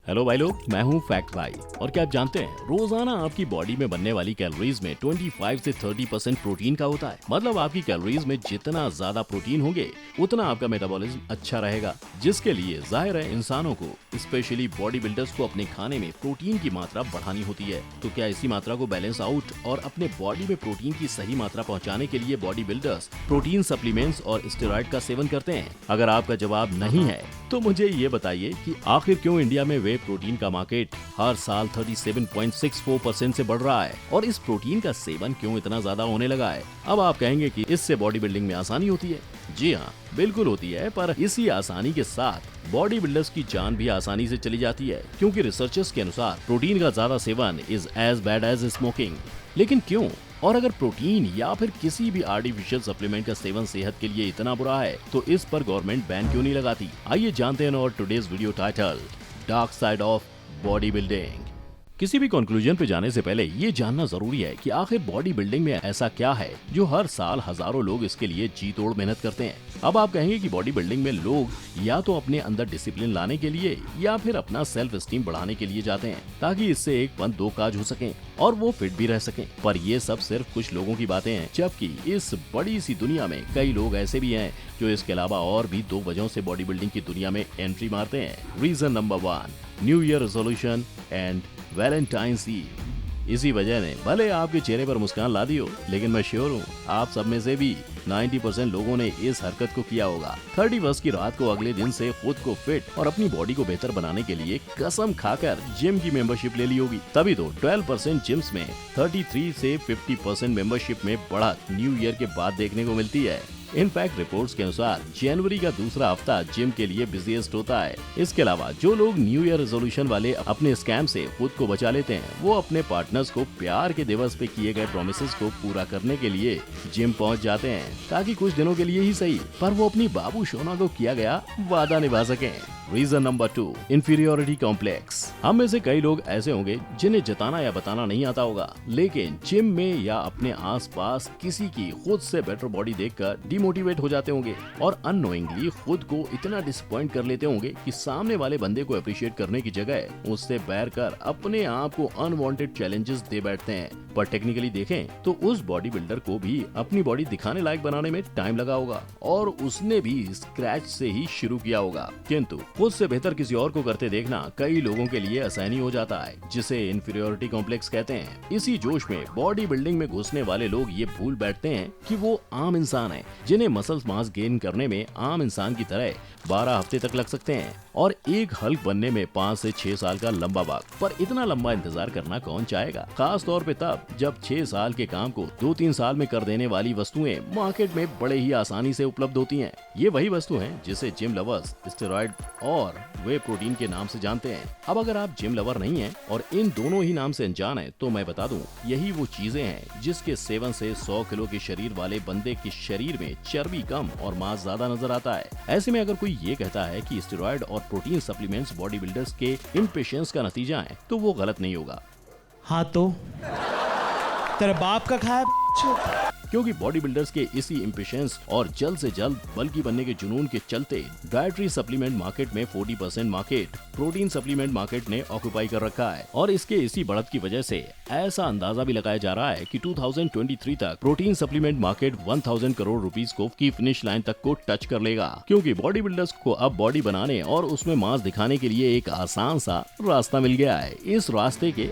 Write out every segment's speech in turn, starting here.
Hello भाई लोग, मैं हूँ फैक्ट भाई। और क्या आप जानते हैं, रोजाना आपकी बॉडी में बनने वाली कैलोरीज में 25 से 30% प्रोटीन का होता है। मतलब आपकी कैलोरीज में जितना ज्यादा प्रोटीन होंगे उतना आपका मेटाबॉलिज्म अच्छा रहेगा, जिसके लिए जाहिर है इंसानों को, स्पेशली बॉडी बिल्डर्स को अपने खाने में प्रोटीन की मात्रा बढ़ानी होती है। तो क्या इसी मात्रा को बैलेंस आउट और अपने बॉडी में प्रोटीन की सही मात्रा पहुँचाने के लिए बॉडी बिल्डर्स प्रोटीन सप्लीमेंट्स और स्टेरॉइड का सेवन करते हैं? अगर आपका जवाब नहीं है तो मुझे ये बताइए कि आखिर क्यों इंडिया में वे प्रोटीन का मार्केट हर साल 37.64% से बढ़ रहा है और इस प्रोटीन का सेवन क्यों इतना ज्यादा होने लगा है। अब आप कहेंगे कि इससे बॉडी बिल्डिंग में आसानी होती है। जी हाँ, बिल्कुल होती है, पर इसी आसानी के साथ बॉडी बिल्डर्स की जान भी आसानी से चली जाती है, क्योंकि रिसर्चर्स के अनुसार प्रोटीन का ज्यादा सेवन is as bad as smoking. लेकिन क्यों? और अगर प्रोटीन या फिर किसी भी आर्टिफिशियल सप्लीमेंट का सेवन सेहत के लिए इतना बुरा है तो इस पर गवर्नमेंट बैन क्यों नहीं लगाती? आइए जानते हैं और today's video title dark side of body building. किसी भी कंक्लूजन पे जाने से पहले ये जानना जरूरी है कि आखिर बॉडी बिल्डिंग में ऐसा क्या है जो हर साल हजारों लोग इसके लिए जी तोड़ मेहनत करते हैं। अब आप कहेंगे कि बॉडी बिल्डिंग में लोग या तो अपने अंदर डिसिप्लिन लाने के लिए या फिर अपना सेल्फ एस्टीम बढ़ाने के लिए जाते हैं, ताकि इससे एक पंथ दो काज हो सकें और वो फिट भी रह सकें। पर ये सब सिर्फ कुछ लोगों की बातें हैं, जबकि इस बड़ी सी दुनिया में कई लोग ऐसे भी हैं जो इसके अलावा और भी दो वजहों से बॉडी बिल्डिंग की दुनिया में एंट्री मारते हैं। Reason number 1, new year resolution and Valentine's eve. इसी वजह ने भले आपके चेहरे पर मुस्कान ला दी हो, लेकिन मैं श्योर हूँ आप सब में से भी 90% लोगों ने इस हरकत को किया होगा। 31 की रात को अगले दिन से खुद को फिट और अपनी बॉडी को बेहतर बनाने के लिए कसम खाकर जिम की मेंबरशिप ले ली होगी। तभी तो 12% जिम्स में 33 से 50% मेंबरशिप में बढ़त न्यू ईयर के बाद देखने को मिलती है। इनफैक्ट रिपोर्ट्स के अनुसार जनवरी का दूसरा हफ्ता जिम के लिए बिजीएस्ट होता है। इसके अलावा जो लोग न्यू ईयर रेजोल्यूशन वाले अपने स्कैम से खुद को बचा लेते हैं, वो अपने पार्टनर्स को प्यार के दिवस पे किए गए प्रोमिसेस को पूरा करने के लिए जिम पहुंच जाते हैं, ताकि कुछ दिनों के लिए ही सही पर वो अपनी बाबू शोना को किया गया वादा निभा सकें। Reason number 2, inferiority complex. हम में से कई लोग ऐसे होंगे जिन्हें जताना या बताना नहीं आता होगा, लेकिन जिम में या अपने आसपास किसी की खुद से बेटर बॉडी देखकर डिमोटिवेट हो जाते होंगे और अननोइंगली खुद को इतना डिसअपॉइंट कर लेते होंगे कि सामने वाले बंदे को अप्रिशिएट करने की जगह उससे बैर कर अपने आप को अनवांटेड चैलेंजेस दे बैठते हैं। पर टेक्निकली देखें तो उस बॉडी बिल्डर को भी अपनी बॉडी दिखाने लायक बनाने में टाइम लगा होगा और उसने भी स्क्रैच से ही शुरू किया होगा, किंतु खुद से बेहतर किसी और को करते देखना कई लोगों के लिए असहनीय हो जाता है, जिसे इंफीरियोरिटी कॉम्प्लेक्स कहते हैं। इसी जोश में बॉडी बिल्डिंग में घुसने वाले लोग ये भूल बैठते हैं कि वो आम इंसान है, जिन्हें मसल्स मास गेन करने में आम इंसान की तरह 12 हफ्ते तक लग सकते हैं और एक हल्क बनने में 5 से 6 साल का लंबा वक्त। पर इतना लंबा इंतजार करना कौन चाहेगा, खास तौर पे तब जब 6 साल के काम को 2-3 साल में कर देने वाली वस्तुएं मार्केट में बड़े ही आसानी से उपलब्ध होती हैं। ये वही वस्तु हैं जिसे जिम लवर्स स्टेरॉइड और वे प्रोटीन के नाम से जानते हैं। अब अगर आप जिम लवर नहीं हैं और इन दोनों ही नाम से अनजान हैं, तो मैं बता दूं, यही वो चीजें हैं जिसके सेवन से 100 किलो के शरीर वाले बंदे के शरीर में चर्बी कम और मांस ज्यादा नजर आता है। ऐसे में अगर कोई ये कहता है कि स्टेरॉइड और प्रोटीन सप्लीमेंट्स बॉडी बिल्डर्स के इम्पेशेंस का नतीजा है, तो वो गलत नहीं होगा। हाँ तो तेरे बाप का खाया, क्योंकि बॉडी बिल्डर्स के इसी इम्पेशेंस और जल्द से जल्द बल्कि बनने के जुनून के चलते डाइटरी सप्लीमेंट मार्केट में 40% मार्केट प्रोटीन सप्लीमेंट मार्केट ने ऑक्यूपाई कर रखा है और इसके इसी बढ़त की वजह से ऐसा अंदाजा भी लगाया जा रहा है कि 2023 तक protein supplement market 1000 crore rupees को की फिनिश लाइन तक को टच कर लेगा। क्योंकि बॉडी बिल्डर्स को अब बॉडी बनाने और उसमें मांस दिखाने के लिए एक आसान सा रास्ता मिल गया है। इस रास्ते के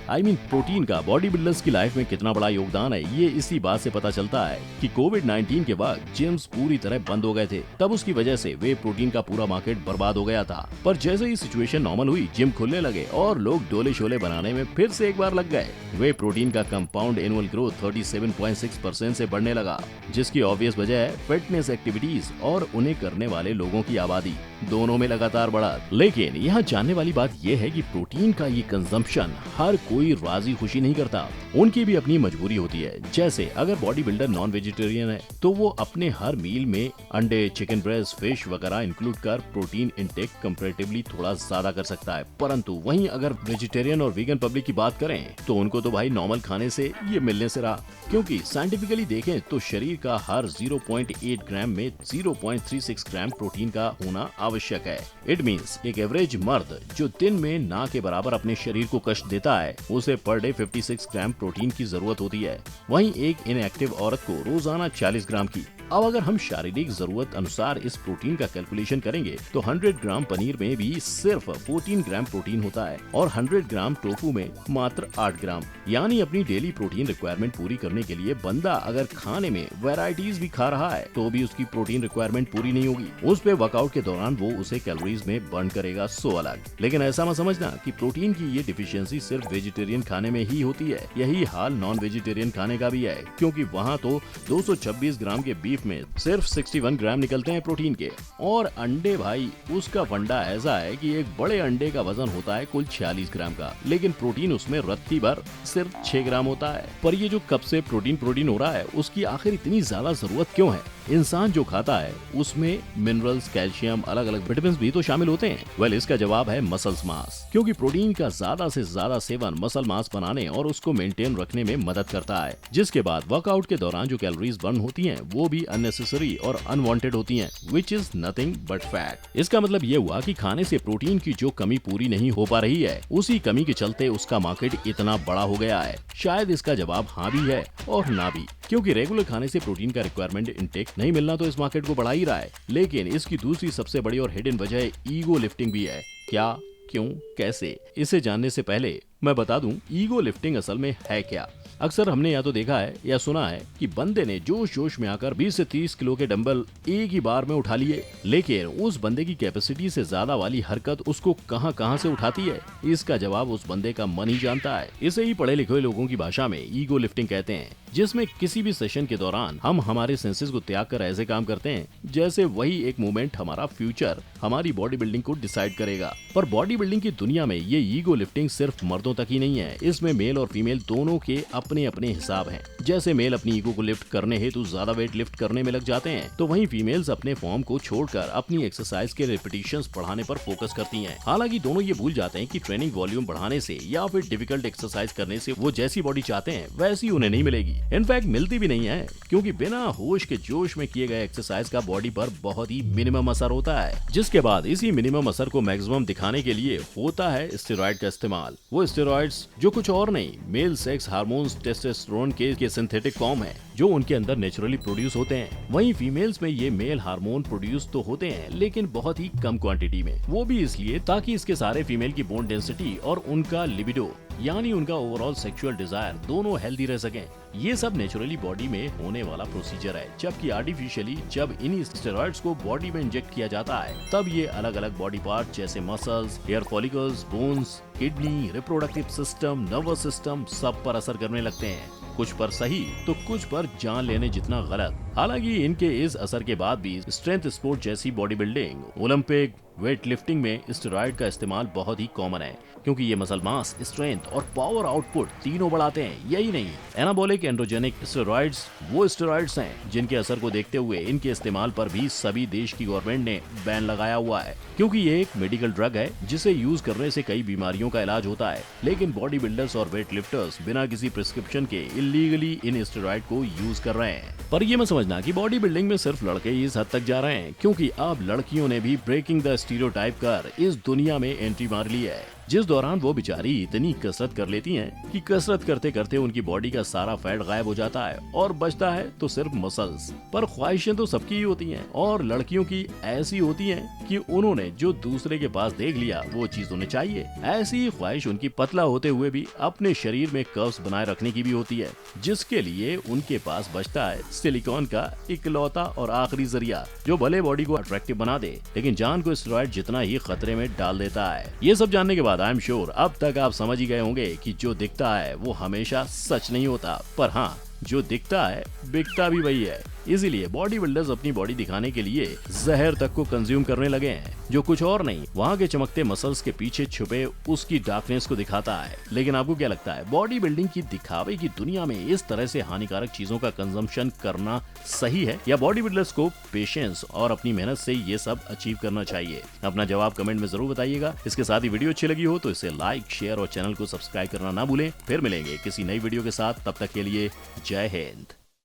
प्रोटीन का बॉडी बिल्डर्स की लाइफ में कितना बड़ा योगदान है, ये इसी बात से पता चलता है कि कोविड-19 के बाद जिम्स पूरी तरह बंद हो गए थे। तब उसकी वजह से वे प्रोटीन का पूरा मार्केट बर्बाद हो गया था। पर जैसे ही सिचुएशन नॉर्मल हुई, जिम खुलने लगे और लोग डोले शोले बनाने में फिर से एक बार लग गए। वे प्रोटीन का कंपाउंड एनुअल ग्रोथ 37.6% से बढ़ने लगा, जिसकी ऑब्वियस वजह है फिटनेस एक्टिविटीज और उन्हें करने वाले लोगों की आबादी दोनों में लगातार बढ़ा। लेकिन यहाँ जानने वाली बात यह है कि प्रोटीन का ये कंजम्पशन हर कोई राजी खुशी नहीं करता, उनकी भी अपनी मजबूरी होती है। जैसे अगर बॉडी बिल्डर नॉन वेजिटेरियन है तो वो अपने हर मील में अंडे, चिकन ब्रेस्ट, फिश वगैरह इंक्लूड कर प्रोटीन इंटेक कंपैरेटिवली थोड़ा ज्यादा कर सकता है। परंतु वहीं अगर वेजिटेरियन और वीगन पब्लिक की बात करें तो उनको तो भाई नॉर्मल खाने से ये मिलने से रहा, क्योंकि साइंटिफिकली देखें तो शरीर का हर 0.8 ग्राम में 0.36 ग्राम प्रोटीन का होना आवश्यक है। इट मींस एक एवरेज मर्द जो दिन में ना के बराबर अपने शरीर को कष्ट देता है उसे पर डे 56 ग्राम प्रोटीन की जरूरत होती है। वहीं एक इनएक्टिव औरत को रोजाना 40 ग्राम की। अब अगर हम शारीरिक जरूरत अनुसार इस प्रोटीन का कैलकुलेशन करेंगे तो 100 ग्राम पनीर में भी सिर्फ 14 ग्राम प्रोटीन होता है और 100 ग्राम टोफू में मात्र 8 ग्राम। यानी अपनी डेली प्रोटीन रिक्वायरमेंट पूरी करने के लिए बंदा अगर खाने में वैरायटीज भी खा रहा है तो भी उसकी प्रोटीन रिक्वायरमेंट पूरी नहीं होगी। उस पे वर्कआउट के दौरान वो उसे कैलोरीज में बर्न करेगा, सो अलग। लेकिन ऐसा मत समझना कि प्रोटीन की ये डिफिशियंसी सिर्फ वेजिटेरियन खाने में ही होती है। यही हाल नॉन वेजिटेरियन खाने का भी है, क्योंकि वहाँ तो 226 ग्राम के बीफ में सिर्फ 61 ग्राम निकलते हैं प्रोटीन के। और अंडे भाई, उसका फंडा ऐसा है कि एक बड़े अंडे का वजन होता है कुल 46 ग्राम का, लेकिन प्रोटीन उसमें रत्ती भर सिर्फ 6 ग्राम होता है। पर ये जो कब से प्रोटीन हो रहा है उसकी आखिर इतनी ज्यादा जरूरत क्यों है? इंसान जो खाता है उसमें मिनरल्स, कैल्शियम, अलग अलग विटामिन भी तो शामिल होते हैं। वेल, इसका जवाब है मसल्स मास, क्योंकि प्रोटीन का ज्यादा से ज्यादा सेवन मसल मास बनाने और उसको मेंटेन रखने में मदद करता है, जिसके बाद वर्कआउट के दौरान जो कैलोरीज बर्न होती हैं वो भी अननेसेसरी और अनवांटेड होती हैं, which is nothing but fat. इसका मतलब ये हुआ कि खाने से प्रोटीन की जो कमी पूरी नहीं हो पा रही है, उसी कमी के चलते उसका मार्केट इतना बड़ा हो गया है। शायद इसका जवाब हाँ भी है और ना भी, क्योंकि रेगुलर खाने से प्रोटीन का रिक्वायरमेंट इंटेक नहीं मिलना तो इस मार्केट को बढ़ा ही रहा है। लेकिन इसकी दूसरी सबसे बड़ी और हिडन वजह ईगो लिफ्टिंग भी है। क्या, क्यों, कैसे, इसे जानने से पहले मैं बता दूं ईगो लिफ्टिंग असल में है क्या। अक्सर हमने या तो देखा है या सुना है कि बंदे ने जोश जोश में आकर 20 से 30 किलो के डंबल एक ही बार में उठा लिए, लेकिन उस बंदे की कैपेसिटी से ज्यादा वाली हरकत उसको कहां से उठाती है, इसका जवाब उस बंदे का मन ही जानता है। इसे ही पढ़े लिखे लोगों की भाषा में ईगो लिफ्टिंग कहते हैं, जिसमें किसी भी सेशन के दौरान हम हमारे सेंसेस को त्याग कर ऐसे काम करते हैं जैसे वही एक मूवमेंट हमारा फ्यूचर, हमारी बॉडी बिल्डिंग को डिसाइड करेगा। पर बॉडी बिल्डिंग की दुनिया में ये ईगो लिफ्टिंग सिर्फ मर्दों तक ही नहीं है, इसमें मेल और फीमेल दोनों के अपने अपने हिसाब हैं। जैसे मेल अपनी ईगो को लिफ्ट करने हेतु ज्यादा वेट लिफ्ट करने में लग जाते हैं, तो वहीं फीमेल्स अपने फॉर्म को छोड़कर अपनी एक्सरसाइज के रिपीटिशंस बढ़ाने पर फोकस करती हैं। हालांकि दोनों ये भूल जाते हैं कि ट्रेनिंग वॉल्यूम बढ़ाने से या फिर डिफिकल्ट एक्सरसाइज करने से वो जैसी बॉडी चाहते हैं वैसी उन्हें नहीं मिलेगी। इनफैक्ट मिलती भी नहीं है, क्योंकि बिना होश के जोश में किए गए एक्सरसाइज का बॉडी पर बहुत ही मिनिमम असर होता है, जिसके बाद इसी मिनिमम असर को मैक्सिमम दिखाने के लिए होता है स्टेरॉइड का इस्तेमाल। वो स्टेरॉइड्स जो कुछ और नहीं, मेल सेक्स हार्मोन्स टेस्टोस्टेरोन के सिंथेटिक फॉर्म है जो उनके अंदर नेचुरली प्रोड्यूस होते हैं। वहीं फीमेल्स में ये मेल हार्मोन प्रोड्यूस तो होते हैं, लेकिन बहुत ही कम क्वांटिटी में। वो भी इसलिए ताकि इसके सारे फीमेल की बोन डेंसिटी और उनका लिबिडो यानी उनका ओवरऑल सेक्सुअल डिजायर दोनों हेल्दी रह सकें। ये सब नेचुरली बॉडी में होने वाला प्रोसीजर है, जबकि आर्टिफिशियली जब इन स्टेरॉइड्स को बॉडी में इंजेक्ट किया जाता है तब ये अलग अलग बॉडी पार्ट जैसे muscles, hair follicles, bones, kidney, reproductive system, nervous system सब पर असर करने लगते हैं। कुछ पर सही तो कुछ पर जान लेने जितना गलत। हालांकि इनके इस असर के बाद भी स्ट्रेंथ स्पोर्ट जैसी body building, Olympic, weight lifting में स्टेरॉइड का इस्तेमाल बहुत ही कॉमन है, क्योंकि ये मसल मास, स्ट्रेंथ और पावर आउटपुट तीनों बढ़ाते हैं। यही नहीं, एनाबॉलिक एंड्रोजेनिक स्टेरॉइड्स वो स्टेरॉइड्स हैं जिनके असर को देखते हुए इनके इस्तेमाल पर भी सभी देश की गवर्नमेंट ने बैन लगाया हुआ है, क्योंकि ये एक मेडिकल ड्रग है जिसे यूज करने से कई बीमारियों का इलाज होता है। लेकिन बॉडी बिल्डर्स और वेट लिफ्टर्स बिना किसी प्रिस्क्रिप्शन के इलीगली इन स्टेरॉइड को यूज कर रहे हैं। पर ये मत समझना कि बॉडी बिल्डिंग में सिर्फ लड़के ही इस हद तक जा रहे हैं, क्योंकि अब लड़कियों ने भी ब्रेकिंग द स्टीरियोटाइप कर इस दुनिया में एंट्री मार ली है, जिस दौरान वो बेचारी इतनी कसरत कर लेती हैं कि कसरत करते करते उनकी बॉडी का सारा फैट गायब हो जाता है और बचता है तो सिर्फ मसल्स। पर ख्वाहिशें तो सबकी ही होती हैं, और लड़कियों की ऐसी होती हैं कि उन्होंने जो दूसरे के पास देख लिया वो चीज उन्हें चाहिए। ऐसी ही ख्वाहिश उनकी पतला होते हुए भी अपने शरीर में कर्व्स बनाए रखने की भी होती है, जिसके लिए उनके पास बचता है सिलिकॉन का इकलौता और आखिरी जरिया, जो भले बॉडी को अट्रैक्टिव बना दे लेकिन जान को स्टेरॉइड जितना ही खतरे में डाल देता है। ये सब जानने के बाद आई एम श्योर अब तक आप समझ ही गए होंगे कि जो दिखता है वो हमेशा सच नहीं होता, पर हाँ, जो दिखता है बिकता भी वही है। इसीलिए बॉडी बिल्डर्स अपनी बॉडी दिखाने के लिए जहर तक को कंज्यूम करने लगे हैं, जो कुछ और नहीं वहाँ के चमकते मसल्स के पीछे छुपे उसकी डार्कनेस को दिखाता है। लेकिन आपको क्या लगता है, बॉडी बिल्डिंग की दिखावे की दुनिया में इस तरह से हानिकारक चीजों का कंजम्पशन करना सही है, या बॉडी बिल्डर्स को पेशेंस और अपनी मेहनत से ये सब अचीव करना चाहिए? अपना जवाब कमेंट में जरूर बताइएगा। इसके साथ ही वीडियो अच्छी लगी हो तो इसे लाइक, शेयर और चैनल को सब्सक्राइब करना ना भूलें। फिर मिलेंगे किसी नई वीडियो के साथ, तब तक के लिए जय हिंद।